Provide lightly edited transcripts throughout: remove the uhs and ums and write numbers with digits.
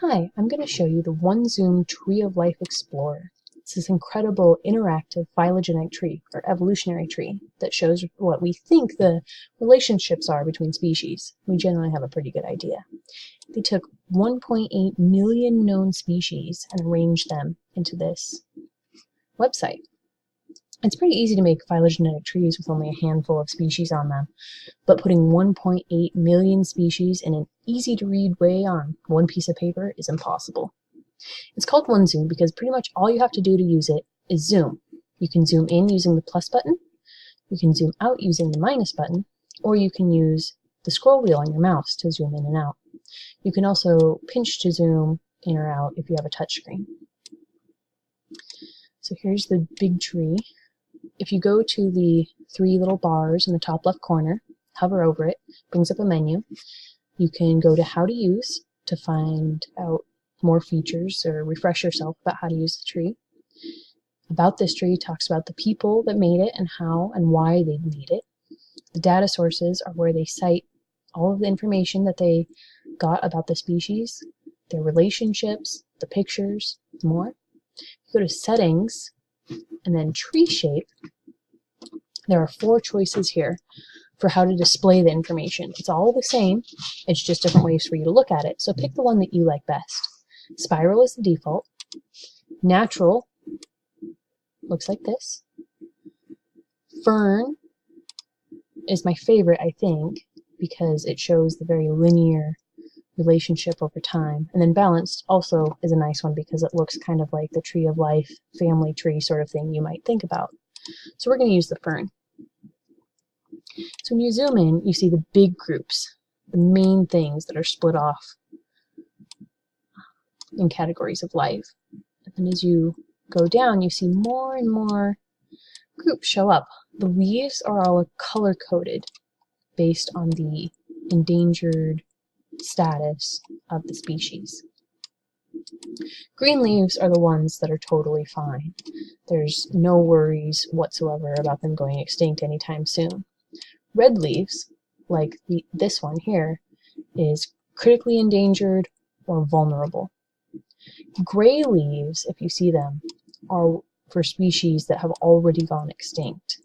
Hi, I'm going to show you the OneZoom Tree of Life Explorer. It's this incredible interactive phylogenetic tree, or evolutionary tree, that shows what we think the relationships are between species. We generally have a pretty good idea. They took 1.8 million known species and arranged them into this website. It's pretty easy to make phylogenetic trees with only a handful of species on them, but putting 1.8 million species in an easy-to-read way on one piece of paper is impossible. It's called OneZoom because pretty much all you have to do to use it is zoom. You can zoom in using the plus button, you can zoom out using the minus button, or you can use the scroll wheel on your mouse to zoom in and out. You can also pinch to zoom in or out if you have a touchscreen. So here's the big tree. If you go to the three little bars in the top left corner, hover over it, brings up a menu. You can go to How to Use to find out more features or refresh yourself about how to use the tree. About this tree talks about the people that made it and how and why they made it. The data sources are where they cite all of the information that they got about the species, their relationships, the pictures, more. You go to Settings and then Tree Shape. There are 4 choices here for how to display the information. It's all the same, it's just different ways for you to look at it. So pick the one that you like best. Spiral is the default. Natural looks like this. Fern is my favorite, I think, because it shows the very linear relationship over time. And then balanced also is a nice one because it looks kind of like the tree of life, family tree sort of thing you might think about. So we're going to use the fern. So when you zoom in, you see the big groups, the main things that are split off in categories of life. And as you go down, you see more and more groups show up. The leaves are all color-coded based on the endangered status of the species. Green leaves are the ones that are totally fine. There's no worries whatsoever about them going extinct anytime soon. Red leaves, like this one here, is critically endangered or vulnerable. Gray leaves, if you see them, are for species that have already gone extinct.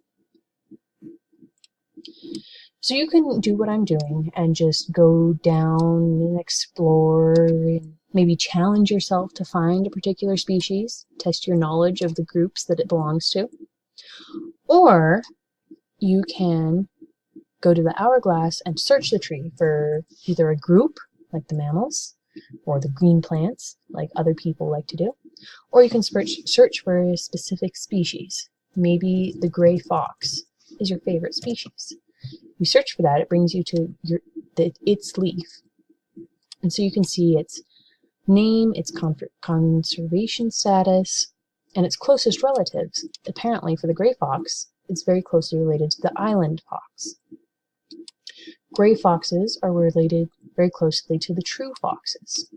So you can do what I'm doing and just go down and explore, and maybe challenge yourself to find a particular species, test your knowledge of the groups that it belongs to. Or you can go to the hourglass and search the tree for either a group, like the mammals, or the green plants, like other people like to do. Or you can search for a specific species. Maybe the gray fox is your favorite species. You search for that, it brings you to its leaf. And so you can see its name, its conservation status, and its closest relatives. Apparently, for the gray fox, it's very closely related to the island fox. Gray foxes are related very closely to the true foxes.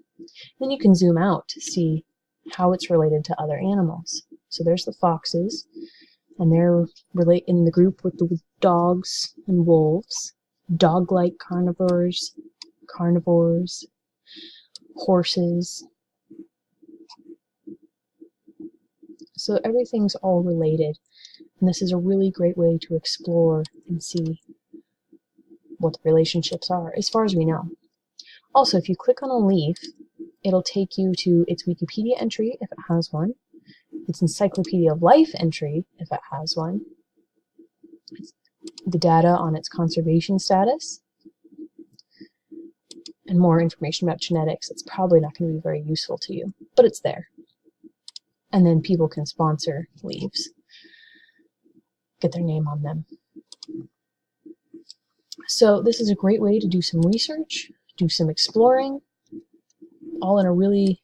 Then you can zoom out to see how it's related to other animals. So there's the foxes, and they're in the group with the dogs and wolves, dog-like carnivores, horses. So everything's all related, and this is a really great way to explore and see what the relationships are, as far as we know. Also, if you click on a leaf, it'll take you to its Wikipedia entry, if it has one, its Encyclopedia of Life entry, if it has one, the data on its conservation status, and more information about genetics. It's probably not going to be very useful to you, but it's there. And then people can sponsor leaves, get their name on them. So this is a great way to do some research, do some exploring, all in a really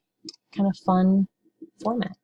kind of fun format.